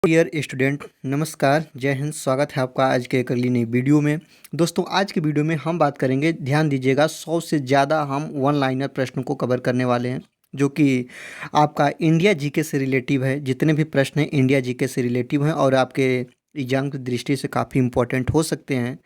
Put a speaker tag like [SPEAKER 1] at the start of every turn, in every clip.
[SPEAKER 1] Dear student, नमस्कार, जय हिंद। स्वागत है आपका आज के एक अगली नई वीडियो में। दोस्तों, आज के वीडियो में हम बात करेंगे, ध्यान दीजिएगा, 100 से ज़्यादा हम वन लाइनर प्रश्नों को कवर करने वाले हैं, जो कि आपका इंडिया जीके से रिलेटिव है। जितने भी प्रश्न हैं इंडिया जीके से रिलेटिव हैं और आपके एग्जाम की दृष्टि से काफ़ी इंपॉर्टेंट हो सकते हैं।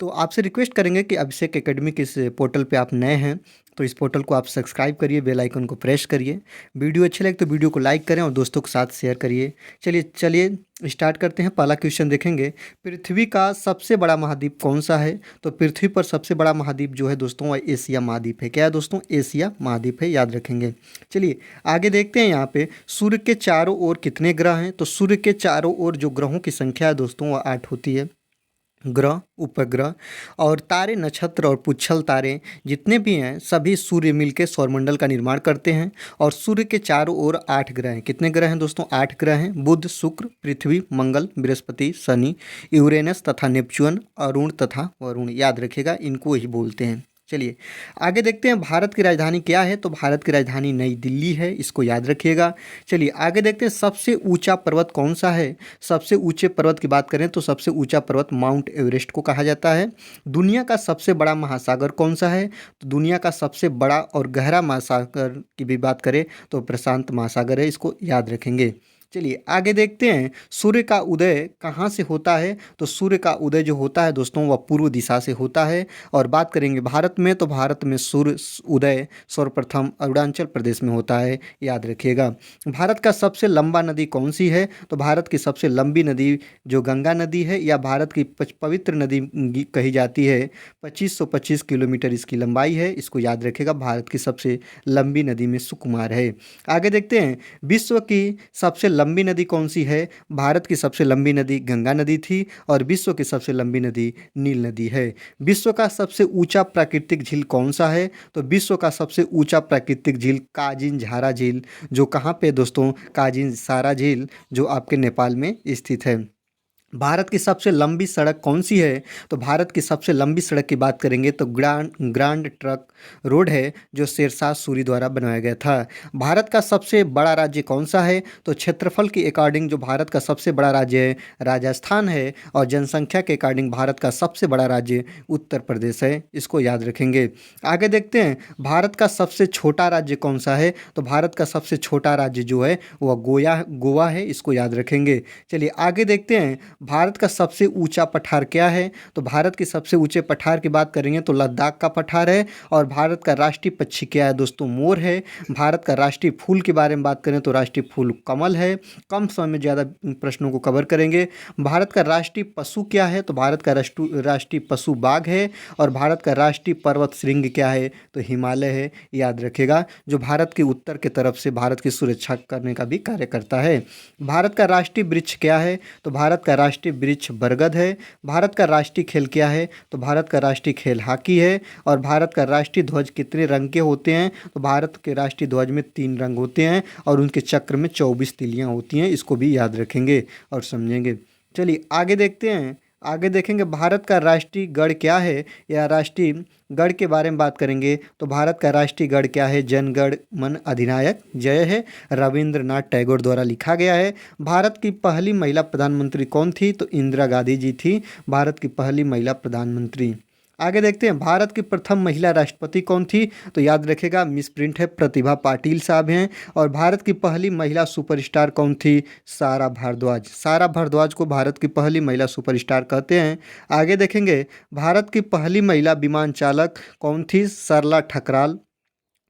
[SPEAKER 1] तो आपसे रिक्वेस्ट करेंगे कि अभिषेक एकेडमिक इस पोर्टल पे आप नए हैं तो इस पोर्टल को आप सब्सक्राइब करिए, बेल आइकन को प्रेस करिए। वीडियो अच्छे लगे तो वीडियो को लाइक करें और दोस्तों के साथ शेयर करिए। चलिए स्टार्ट करते हैं। पहला क्वेश्चन देखेंगे, पृथ्वी का सबसे बड़ा महाद्वीप कौन सा है? तो पृथ्वी पर सबसे बड़ा महाद्वीप जो है दोस्तों, वह एशिया महाद्वीप है। क्या है दोस्तों? एशिया महाद्वीप है, याद रखेंगे। चलिए आगे देखते हैं। यहाँ पे सूर्य के चारों ओर कितने ग्रह हैं? तो सूर्य के चारों ओर जो ग्रहों की संख्या है दोस्तों, वह 8 होती है। ग्रह, उपग्रह और तारे, नक्षत्र और पुच्छल तारे जितने भी हैं, सभी सूर्य मिलकर सौरमंडल का निर्माण करते हैं। और सूर्य के चारों ओर 8 ग्रह हैं। कितने ग्रह हैं दोस्तों? 8 ग्रह हैं। बुध, शुक्र, पृथ्वी, मंगल, बृहस्पति, शनि, यूरेनस तथा नेपच्यून, अरुण तथा वरुण। याद रखिएगा, इनको ही बोलते हैं। चलिए आगे देखते हैं, भारत की राजधानी क्या है? तो भारत की राजधानी नई दिल्ली है, इसको याद रखिएगा। चलिए आगे देखते हैं, सबसे ऊंचा पर्वत कौन सा है? सबसे ऊंचे पर्वत की बात करें तो सबसे ऊंचा पर्वत माउंट एवरेस्ट को कहा जाता है। दुनिया का सबसे बड़ा महासागर कौन सा है? तो दुनिया का सबसे बड़ा और गहरा महासागर की भी बात करें तो प्रशांत महासागर है, इसको याद रखेंगे। चलिए आगे देखते हैं, सूर्य का उदय कहाँ से होता है? तो सूर्य का उदय जो होता है दोस्तों, वह पूर्व दिशा से होता है। और बात करेंगे भारत में, तो भारत में सूर्य उदय सर्वप्रथम अरुणाचल प्रदेश में होता है, याद रखिएगा। भारत का सबसे लंबा नदी कौन सी है? तो भारत की सबसे लंबी नदी जो गंगा नदी है, या भारत की पवित्र नदी कही जाती है। 2525 किलोमीटर इसकी लंबाई है, इसको याद रखिएगा। भारत की सबसे लंबी नदी में सुकुमार है। आगे देखते हैं, विश्व की सबसे लंबी नदी कौन सी है? भारत की सबसे लंबी नदी गंगा नदी थी और विश्व की सबसे लंबी नदी नील नदी है। विश्व का सबसे ऊंचा प्राकृतिक झील कौन सा है? तो विश्व का सबसे ऊंचा प्राकृतिक झील काजिन झारा झील, जो कहाँ पे दोस्तों? काजिन सारा झील, जो आपके नेपाल में स्थित है। भारत की सबसे लंबी सड़क कौन सी है? तो भारत की सबसे लंबी सड़क की बात करेंगे तो ग्रांड ट्रक रोड है, जो शेरशाह सूरी द्वारा बनाया गया था। भारत का सबसे बड़ा राज्य कौन सा है? तो क्षेत्रफल के अकॉर्डिंग जो भारत का सबसे बड़ा राज्य है, राजस्थान है। और जनसंख्या के अकॉर्डिंग भारत का सबसे बड़ा राज्य उत्तर प्रदेश है, इसको याद रखेंगे। आगे देखते हैं, भारत का सबसे छोटा राज्य कौन सा है? तो भारत का सबसे छोटा राज्य जो है वह गोवा है, इसको याद रखेंगे। चलिए आगे देखते हैं, भारत का सबसे ऊंचा पठार क्या है? तो भारत के सबसे ऊंचे पठार की बात करेंगे तो लद्दाख का पठार है। और भारत का राष्ट्रीय पक्षी क्या है दोस्तों? मोर है। भारत का राष्ट्रीय फूल के बारे में बात करें तो राष्ट्रीय फूल कमल है। कम समय में ज़्यादा प्रश्नों को कवर करेंगे। भारत का राष्ट्रीय पशु क्या है? तो भारत का राष्ट्रीय पशु बाघ है। और भारत का राष्ट्रीय पर्वत श्रृंग क्या है? तो हिमालय है, याद रखेगा, जो भारत के उत्तर की तरफ से भारत की सुरक्षा करने का भी कार्य करता है। भारत का राष्ट्रीय वृक्ष क्या है? तो भारत का राष्ट्रीय वृक्ष बरगद है। भारत का राष्ट्रीय खेल क्या है? तो भारत का राष्ट्रीय खेल हॉकी है। और भारत का राष्ट्रीय ध्वज कितने रंग के होते हैं? तो भारत के राष्ट्रीय ध्वज में 3 रंग होते हैं और उनके चक्र में 24 तिलियां होती हैं, इसको भी याद रखेंगे और समझेंगे। चलिए आगे देखते हैं, आगे देखेंगे भारत का राष्ट्रीय गढ़ क्या है, या राष्ट्रीय गढ़ के बारे में बात करेंगे तो भारत का राष्ट्रीय गढ़ क्या है? जनगण मन अधिनायक जय है, रविंद्रनाथ टैगोर द्वारा लिखा गया है। भारत की पहली महिला प्रधानमंत्री कौन थी? तो इंदिरा गांधी जी थी, भारत की पहली महिला प्रधानमंत्री। आगे देखते हैं, भारत की प्रथम महिला राष्ट्रपति कौन थी? तो याद रखेगा, मिस प्रिंट है, प्रतिभा पाटिल साहब हैं। और भारत की पहली महिला सुपरस्टार कौन थी? सारा भारद्वाज। सारा भारद्वाज को भारत की पहली महिला सुपरस्टार कहते हैं। आगे देखेंगे, भारत की पहली महिला विमान चालक कौन थी? सरला ठकराल।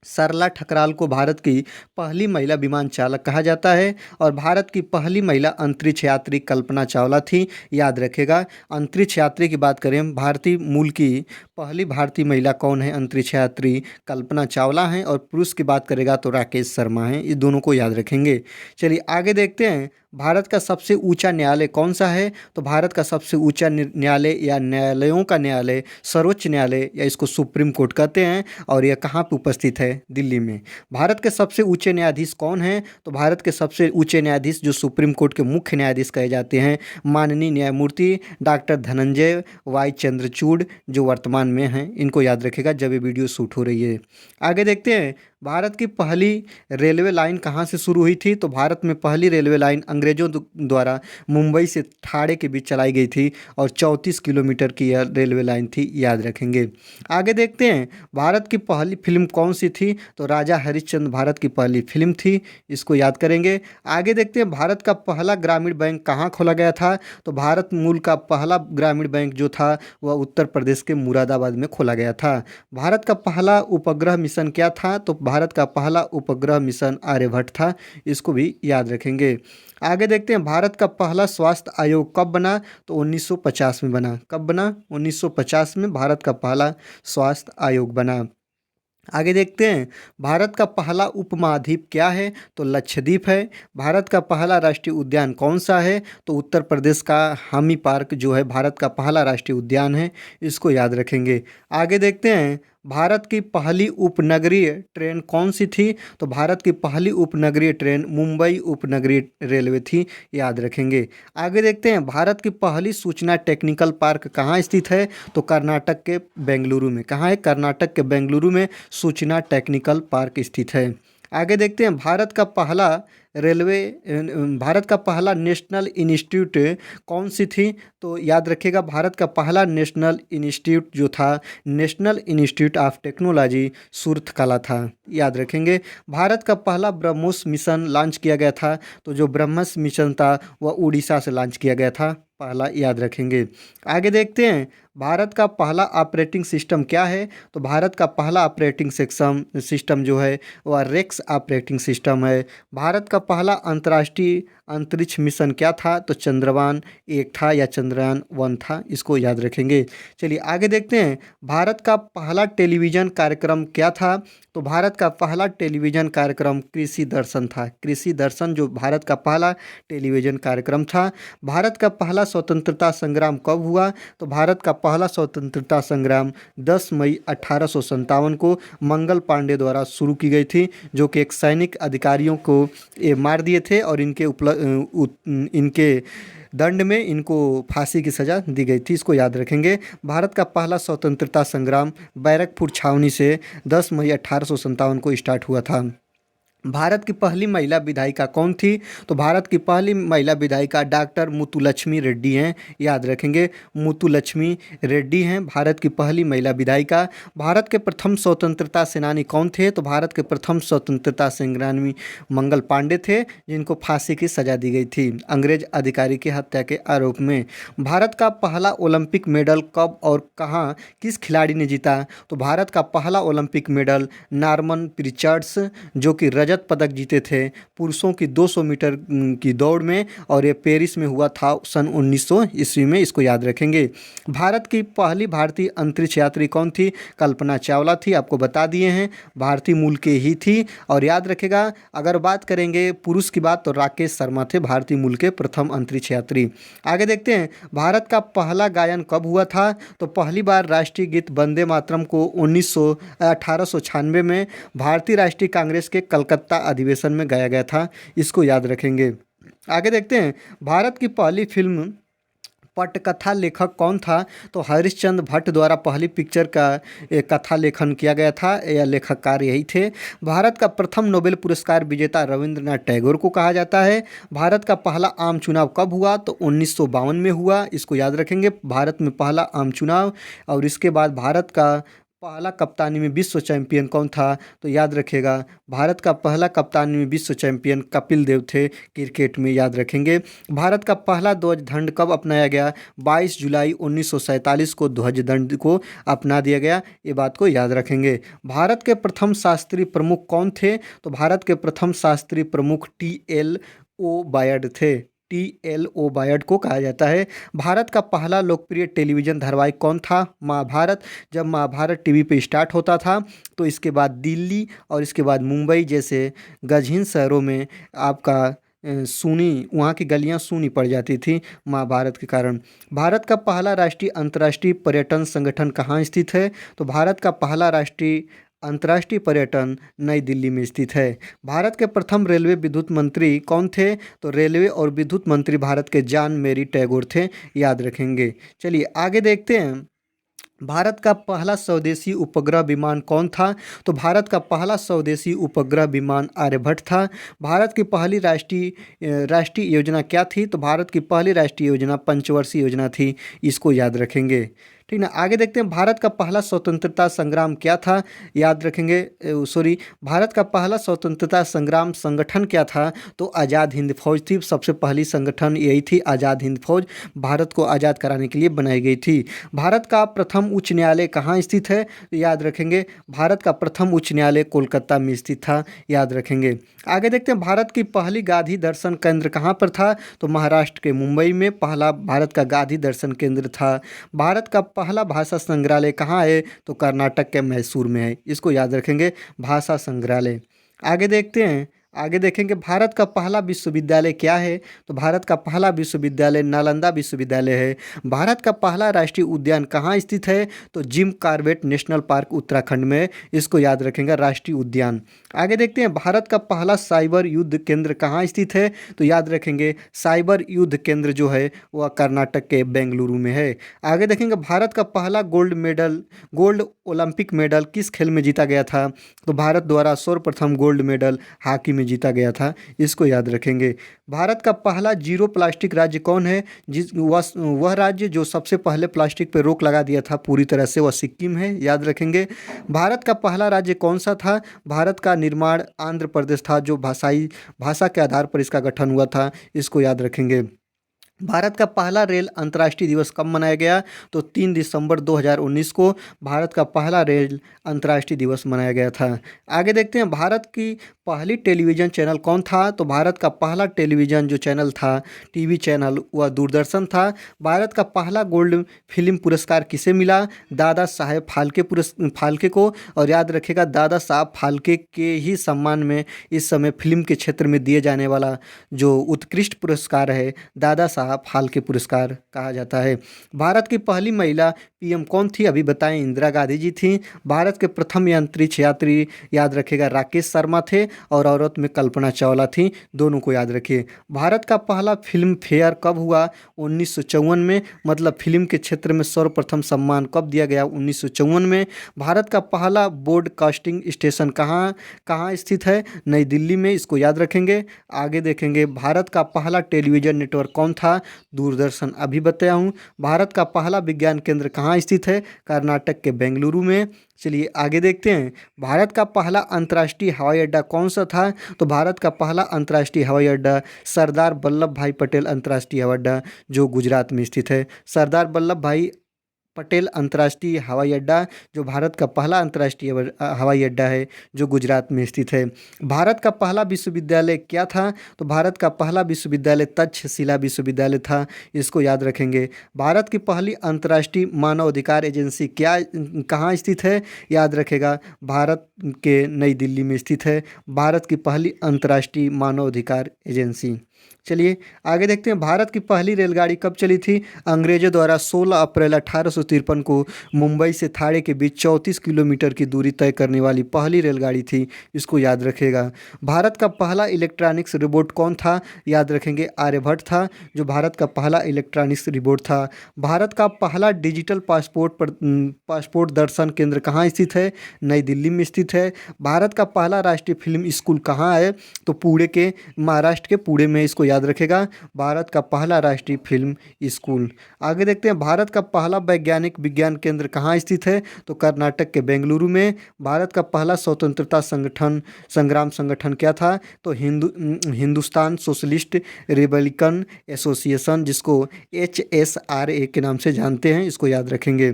[SPEAKER 1] सरला ठकराल को भारत की पहली महिला विमान चालक कहा जाता है। और भारत की पहली महिला अंतरिक्ष यात्री कल्पना चावला थी, याद रखेगा। अंतरिक्ष यात्री की बात करें, भारतीय मूल की पहली भारतीय महिला कौन है? अंतरिक्ष यात्री कल्पना चावला हैं। और पुरुष की बात करेगा तो राकेश शर्मा हैं, इस दोनों को याद रखेंगे। चलिए आगे देखते हैं, भारत का सबसे ऊंचा न्यायालय कौन सा है? तो भारत का सबसे ऊंचा न्यायालय या न्यायालयों का न्यायालय सर्वोच्च न्यायालय, या इसको सुप्रीम कोर्ट कहते हैं। और यह कहाँ पे उपस्थित है? दिल्ली में। भारत के सबसे ऊंचे न्यायाधीश कौन हैं? तो भारत के सबसे ऊंचे न्यायाधीश जो सुप्रीम कोर्ट के मुख्य न्यायाधीश कहे जाते हैं, माननीय न्यायमूर्ति डॉक्टर धनंजय वाई चंद्रचूड़, जो वर्तमान में हैं, इनको याद रखेगा जब ये वीडियो शूट हो रही है। आगे देखते हैं, भारत की पहली रेलवे लाइन कहाँ से शुरू हुई थी? तो भारत में पहली रेलवे लाइन अंग्रेजों द्वारा मुंबई से ठाणे के बीच चलाई गई थी और 34 किलोमीटर की यह रेलवे लाइन थी, याद रखेंगे। आगे देखते हैं, भारत की पहली फिल्म कौन सी थी? तो राजा हरिश्चंद्र भारत की पहली फिल्म थी, इसको याद करेंगे। आगे देखते हैं, भारत का पहला ग्रामीण बैंक कहाँ खोला गया था? तो भारत मूल का पहला ग्रामीण बैंक जो था वह उत्तर प्रदेश के मुरादाबाद में खोला गया था। भारत का पहला उपग्रह मिशन क्या था? तो भारत का पहला उपग्रह मिशन आर्यभट्ट था, इसको भी याद रखेंगे। आगे देखते हैं, भारत का पहला स्वास्थ्य आयोग कब बना? तो 1950 में बना। कब बना? 1950 में भारत का पहला स्वास्थ्य आयोग बना। आगे देखते हैं, भारत का पहला उपमहाद्वीप क्या है? तो लक्षद्वीप है। भारत का पहला राष्ट्रीय उद्यान कौन सा है? तो उत्तर प्रदेश का हामी पार्क जो है भारत का पहला राष्ट्रीय उद्यान है, इसको याद रखेंगे। आगे देखते हैं, भारत की पहली उपनगरीय ट्रेन कौन सी थी? तो भारत की पहली उपनगरीय ट्रेन मुंबई उपनगरीय रेलवे थी, याद रखेंगे। आगे देखते हैं, भारत की पहली सूचना टेक्निकल पार्क कहाँ स्थित है? तो कर्नाटक के बेंगलुरु में। कहाँ है? कर्नाटक के बेंगलुरु में सूचना टेक्निकल पार्क स्थित है। आगे देखते हैं, भारत का पहला नेशनल इंस्टीट्यूट कौन सी थी? तो याद रखिएगा, भारत का पहला नेशनल इंस्टीट्यूट जो था नेशनल इंस्टीट्यूट ऑफ टेक्नोलॉजी सूरत था, याद रखेंगे। भारत का पहला ब्रह्मोस मिशन लॉन्च किया गया था, तो जो ब्रह्मोस मिशन था वह उड़ीसा से लॉन्च किया गया था, पहला, याद रखेंगे। आगे देखते हैं, भारत का पहला ऑपरेटिंग सिस्टम क्या है? तो भारत का पहला ऑपरेटिंग सिस्टम जो है वह रेक्स ऑपरेटिंग सिस्टम है। भारत का पहला अंतर्राष्ट्रीय अंतरिक्ष मिशन क्या था? तो चंद्रयान 1 था या चंद्रयान 1 था, इसको याद रखेंगे। चलिए आगे देखते हैं, भारत का पहला टेलीविज़न कार्यक्रम क्या था? तो भारत का पहला टेलीविज़न कार्यक्रम कृषि दर्शन था। कृषि दर्शन जो भारत का पहला टेलीविज़न कार्यक्रम था। भारत का पहला स्वतंत्रता संग्राम कब हुआ? तो भारत का पहला स्वतंत्रता संग्राम 10 मई 1857 को मंगल पांडे द्वारा शुरू की गई थी, जो कि एक सैनिक अधिकारियों को ये मार दिए थे और इनके दंड में इनको फांसी की सज़ा दी गई थी, इसको याद रखेंगे। भारत का पहला स्वतंत्रता संग्राम बैरकपुर छावनी से 10 मई 1857 को स्टार्ट हुआ था। भारत की पहली महिला विधायिका कौन थी? तो भारत की पहली महिला विधायिका डॉक्टर मुथुलक्ष्मी रेड्डी हैं, याद रखेंगे। मुथुलक्ष्मी रेड्डी हैं भारत की पहली महिला विधायिका। भारत के प्रथम स्वतंत्रता सेनानी कौन थे? तो भारत के प्रथम स्वतंत्रता सेनानी मंगल पांडे थे, जिनको फांसी की सजा दी गई थी अंग्रेज अधिकारी की हत्या के आरोप में। भारत का पहला ओलंपिक मेडल कब और कहाँ किस खिलाड़ी ने जीता? तो भारत का पहला ओलंपिक मेडल नॉर्मन प्रिचर्ड्स, जो कि रजत पदक जीते थे पुरुषों की 200 मीटर की दौड़ में, और ये पेरिस में हुआ था सन 1900 ईस्वी में, इसको याद रखेंगे। भारत की पहली भारतीय अंतरिक्ष यात्री कौन थी? कल्पना चावला थी, आपको बता दिए हैं, भारतीय मूल के ही थी। और याद रखेगा, अगर बात करेंगे पुरुष की बात, तो राकेश शर्मा थे भारतीय मूल के प्रथम अंतरिक्ष यात्री। आगे देखते हैं, भारत का पहला गायन कब हुआ था? तो पहली बार राष्ट्रीय गीत वंदे मातरम को 1896 में भारतीय राष्ट्रीय कांग्रेस के कलकत्ता अधिवेशन में गाया गया था, इसको याद रखेंगे। आगे देखते हैं, भारत की पहली फिल्म पटकथा लेखक कौन था? तो हरिश्चंद्र भट्ट द्वारा पहली पिक्चर का एक कथा लेखन किया गया था, या लेखककार यही थे। भारत का प्रथम नोबेल पुरस्कार विजेता रविंद्रनाथ टैगोर को कहा जाता है। भारत का पहला आम चुनाव कब हुआ? तो 1952 में हुआ, इसको याद रखेंगे। भारत में पहला आम चुनाव। और इसके बाद भारत का पहला कप्तानी में विश्व चैंपियन कौन था? तो याद रखिएगा, भारत का पहला कप्तानी में विश्व चैंपियन कपिल देव थे, क्रिकेट में, याद रखेंगे। भारत का पहला ध्वज दंड कब अपनाया गया? 22 जुलाई 1947 को ध्वज दंड को अपना दिया गया, ये बात को याद रखेंगे। भारत के प्रथम शास्त्रीय प्रमुख कौन थे? तो भारत के प्रथम शास्त्रीय प्रमुख TLO बायड थे। TLO बायड को कहा जाता है। भारत का पहला लोकप्रिय टेलीविज़न धारावाहिक कौन था? महाभारत। जब महाभारत टीवी पे स्टार्ट होता था, तो इसके बाद दिल्ली और इसके बाद मुंबई जैसे गज़हीन शहरों में आपका वहाँ की गलियाँ सूनी पड़ जाती थी महाभारत के कारण। भारत का पहला राष्ट्रीय अंतर्राष्ट्रीय पर्यटन संगठन कहाँ स्थित है? तो भारत का पहला राष्ट्रीय अंतर्राष्ट्रीय पर्यटन नई दिल्ली में स्थित है। भारत के प्रथम रेलवे विद्युत मंत्री कौन थे? तो रेलवे और विद्युत मंत्री भारत के जॉन मेरी टैगोर थे, याद रखेंगे। चलिए आगे देखते हैं, भारत का पहला स्वदेशी उपग्रह विमान कौन था? तो भारत का पहला स्वदेशी उपग्रह विमान आर्यभट्ट था। भारत की पहली राष्ट्रीय योजना क्या थी? तो भारत की पहली राष्ट्रीय योजना पंचवर्षीय योजना थी। इसको याद रखेंगे। ठीक ना। आगे देखते हैं, भारत का पहला स्वतंत्रता संग्राम क्या था? याद रखेंगे। सॉरी, भारत का पहला स्वतंत्रता संग्राम संगठन क्या था? तो आज़ाद हिंद फौज थी। सबसे पहली संगठन यही थी, आज़ाद हिंद फौज। भारत को आज़ाद कराने के लिए बनाई गई थी। भारत का प्रथम उच्च न्यायालय कहाँ स्थित है? तो याद रखेंगे, भारत का प्रथम उच्च न्यायालय कोलकाता में स्थित था। याद रखेंगे। आगे देखते हैं, भारत की पहली गांधी दर्शन केंद्र कहाँ पर था? तो महाराष्ट्र के मुंबई में पहला भारत का गांधी दर्शन केंद्र था। भारत का पहला भाषा संग्रहालय कहाँ है? तो कर्नाटक के मैसूर में है। इसको याद रखेंगे, भाषा संग्रहालय। आगे देखते हैं, आगे देखेंगे, भारत का पहला विश्वविद्यालय क्या है? तो भारत का पहला विश्वविद्यालय नालंदा विश्वविद्यालय है। भारत का पहला राष्ट्रीय उद्यान कहाँ स्थित है? तो Jim Corbett national park Uttarakhand में है। इसको याद रखेंगे, राष्ट्रीय उद्यान। आगे देखते हैं, भारत का पहला साइबर युद्ध केंद्र कहाँ स्थित है? तो याद रखेंगे, साइबर युद्ध केंद्र जो है वह कर्नाटक के बेंगलुरु में है। आगे देखेंगे, भारत का पहला गोल्ड ओलंपिक मेडल किस खेल में जीता गया था? तो भारत द्वारा सर्वप्रथम गोल्ड मेडल हॉकी में जीता गया था। इसको याद रखेंगे। भारत का पहला जीरो प्लास्टिक राज्य कौन है? वह राज्य जो सबसे पहले प्लास्टिक पर रोक लगा दिया था पूरी तरह से, वह सिक्किम है। याद रखेंगे। भारत का पहला राज्य कौन सा था? भारत का निर्माण आंध्र प्रदेश था, जो भाषा के आधार पर इसका गठन हुआ था। इसको याद रखेंगे। भारत का पहला रेल अंतर्राष्ट्रीय दिवस कब मनाया गया? तो 3 दिसंबर 2019 को भारत का पहला रेल अंतर्राष्ट्रीय दिवस मनाया गया था। आगे देखते हैं, भारत की पहली टेलीविज़न चैनल कौन था? तो भारत का पहला टेलीविज़न जो चैनल था, टीवी चैनल, वह दूरदर्शन था। भारत का पहला गोल्ड फिल्म पुरस्कार किसे मिला? दादा साहेब फाल्के को। और याद रखेगा, दादा साहब फाल्के के ही सम्मान में इस समय फिल्म के क्षेत्र में दिए जाने वाला जो उत्कृष्ट पुरस्कार है, दादा साहब फाल्के पुरस्कार कहा जाता है। भारत की पहली महिला पीएम कौन थी? अभी बताएं, इंदिरा गांधी जी थी। भारत के प्रथम अंतरिक्ष यात्री, याद रखेगा, राकेश शर्मा थे। और औरत में कल्पना चावला थी। दोनों को याद रखिए। भारत का पहला फिल्म फेयर कब हुआ? 1954 में। मतलब फिल्म के क्षेत्र में सर्वप्रथम सम्मान कब दिया गया? 1954 में। भारत का पहला ब्रॉडकास्टिंग स्टेशन कहाँ कहाँ स्थित है? नई दिल्ली में। इसको याद रखेंगे। आगे देखेंगे, भारत का पहला टेलीविज़न नेटवर्क कौन था? दूरदर्शन। अभी बताया हूँ। भारत का पहला विज्ञान केंद्र कहाँ स्थित है? कर्नाटक के बेंगलुरु में। चलिए आगे देखते हैं, भारत का पहला अंतर्राष्ट्रीय हवाई अड्डा कौन सा था? तो भारत का पहला अंतर्राष्ट्रीय हवाई अड्डा सरदार वल्लभ भाई पटेल अंतर्राष्ट्रीय हवाई अड्डा, जो गुजरात में स्थित है। सरदार वल्लभ भाई पटेल अंतर्राष्ट्रीय हवाई अड्डा, जो भारत का पहला अंतर्राष्ट्रीय हवाई अड्डा है, जो गुजरात में स्थित है। भारत का पहला विश्वविद्यालय क्या था? तो भारत का पहला विश्वविद्यालय तक्षशिला विश्वविद्यालय था। इसको याद रखेंगे। भारत की पहली अंतर्राष्ट्रीय मानव अधिकार एजेंसी कहाँ स्थित है? याद रखेगा, भारत के नई दिल्ली में स्थित है भारत की पहली अंतर्राष्ट्रीय मानव अधिकार एजेंसी। चलिए आगे देखते हैं, भारत की पहली रेलगाड़ी कब चली थी? अंग्रेजों द्वारा 16 अप्रैल 1853 को मुंबई से थाने के बीच 34 किलोमीटर की दूरी तय करने वाली पहली रेलगाड़ी थी। इसको याद रखेगा। भारत का पहला इलेक्ट्रॉनिक्स रोबोट कौन था? याद रखेंगे, आर्यभट्ट था, जो भारत का पहला इलेक्ट्रॉनिक्स रोबोट था। भारत का पहला डिजिटल पासपोर्ट दर्शन केंद्र कहाँ स्थित है? नई दिल्ली में स्थित है। भारत का पहला राष्ट्रीय फिल्म स्कूल कहाँ है? तो पुणे के, महाराष्ट्र के पुणे में। इसको याद रखेगा, भारत का पहला राष्ट्रीय फिल्म स्कूल। आगे देखते हैं, भारत का पहला वैज्ञानिक विज्ञान केंद्र कहाँ स्थित है? तो कर्नाटक के बेंगलुरु में। भारत का पहला स्वतंत्रता संग्राम संगठन क्या था? तो हिंदुस्तान सोशलिस्ट रिपब्लिकन एसोसिएशन, जिसको HSRA के नाम से जानते हैं। इसको याद रखेंगे।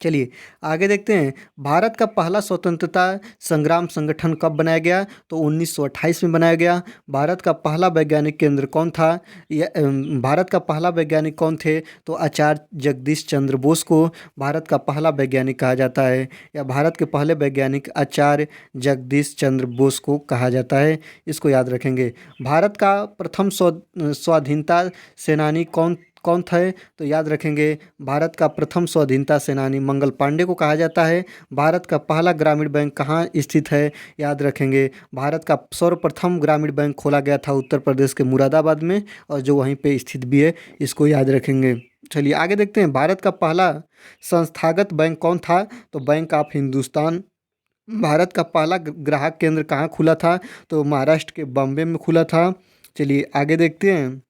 [SPEAKER 1] चलिए आगे देखते हैं, भारत का पहला स्वतंत्रता संग्राम संगठन कब बनाया गया? तो 1928 में बनाया गया। भारत का पहला वैज्ञानिक केंद्र कौन था? भारत का पहला वैज्ञानिक कौन थे? तो आचार्य जगदीश चंद्र बोस को भारत का पहला वैज्ञानिक कहा जाता है, या भारत के पहले वैज्ञानिक आचार्य जगदीश चंद्र बोस को कहा जाता है। इसको याद रखेंगे। भारत का प्रथम स्वाधीनता सेनानी कौन कौन थे? तो याद रखेंगे भारत का प्रथम स्वाधीनता सेनानी मंगल पांडे को कहा जाता है। भारत का पहला ग्रामीण बैंक कहाँ स्थित है? याद रखेंगे भारत का सर्वप्रथम ग्रामीण बैंक खोला गया था उत्तर प्रदेश के मुरादाबाद में, और जो वहीं पे स्थित भी है, इसको याद रखेंगे। चलिए आगे देखते हैं, भारत का पहला संस्थागत बैंक कौन था? तो बैंक ऑफ हिंदुस्तान। भारत का पहला ग्राहक केंद्र कहाँ खुला था? तो महाराष्ट्र के बॉम्बे में खुला था। चलिए आगे देखते हैं,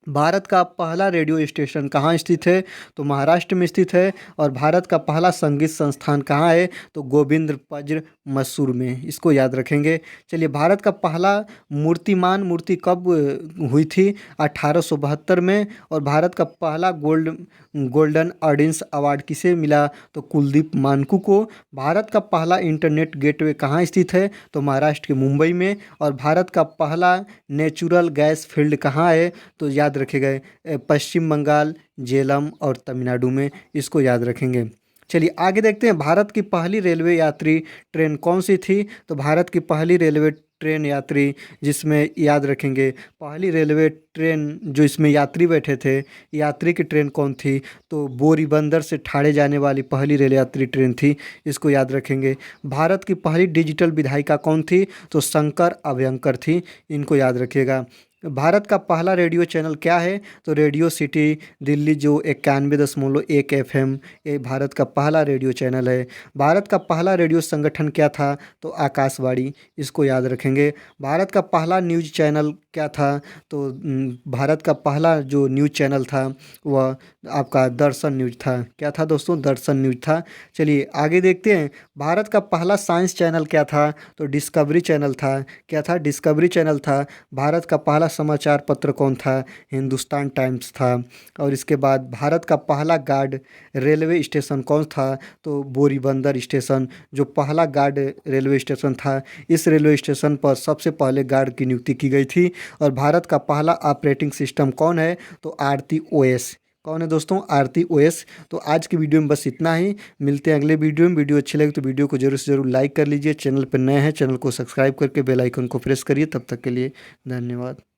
[SPEAKER 1] भारत का पहला रेडियो स्टेशन कहाँ स्थित है? तो महाराष्ट्र में स्थित है। और भारत का पहला संगीत संस्थान कहाँ है? तो गोविंद पज्र मैसूर में, इसको याद रखेंगे। चलिए भारत का पहला मूर्तिमान मूर्ति कब हुई थी? 1872 में। और भारत का पहला गोल्डन ऑडियंस अवार्ड किसे मिला? तो कुलदीप मानकू को। भारत का पहला इंटरनेट गेटवे कहाँ स्थित है? तो महाराष्ट्र के मुंबई में। और भारत का पहला नेचुरल गैस फील्ड कहाँ है? तो याद रखेगा पश्चिम बंगाल, झेलम और तमिलनाडु में, इसको याद रखेंगे। चलिए आगे देखते हैं, भारत की पहली रेलवे यात्री ट्रेन कौन सी थी? तो भारत की पहली रेलवे ट्रेन यात्री, जिसमें याद रखेंगे पहली रेलवे ट्रेन जो इसमें यात्री बैठे थे, यात्री की ट्रेन कौन थी? तो बोरीबंदर से ठाणे जाने वाली पहली रेल यात्री ट्रेन थी, इसको याद रखेंगे। भारत की पहली डिजिटल विधायिका कौन थी? तो शंकर अभयंकर थी, इनको याद रखिएगा। भारत का पहला रेडियो चैनल क्या है? तो रेडियो सिटी दिल्ली, जो 91.1 FM, ये भारत का पहला रेडियो चैनल है। भारत का पहला रेडियो संगठन क्या था? तो आकाशवाणी, इसको याद रखेंगे। भारत का पहला न्यूज़ चैनल क्या था? तो भारत का पहला जो न्यूज़ चैनल था वह आपका दर्शन न्यूज़ था। क्या था दोस्तों? दर्शन न्यूज़ था। चलिए आगे देखते हैं, भारत का पहला साइंस चैनल क्या था? तो डिस्कवरी चैनल था। क्या था? डिस्कवरी चैनल था। भारत का पहला समाचार पत्र कौन था? हिंदुस्तान टाइम्स था। और इसके बाद भारत का पहला गार्ड रेलवे स्टेशन कौन था? तो बोरीबंदर स्टेशन, जो पहला गार्ड रेलवे स्टेशन था, इस रेलवे स्टेशन पर सबसे पहले गार्ड की नियुक्ति की गई थी। और भारत का पहला ऑपरेटिंग सिस्टम कौन है? तो आरती ओएस। कौन है दोस्तों? आरती ओएस। तो आज की वीडियो में बस इतना ही, मिलते हैं अगले वीडियो में। वीडियो अच्छी लगी तो वीडियो को जरूर से जरूर लाइक कर लीजिए। चैनल पर नए हैं, चैनल को सब्सक्राइब करके बेल आइकन को प्रेस करिए। तब तक के लिए धन्यवाद।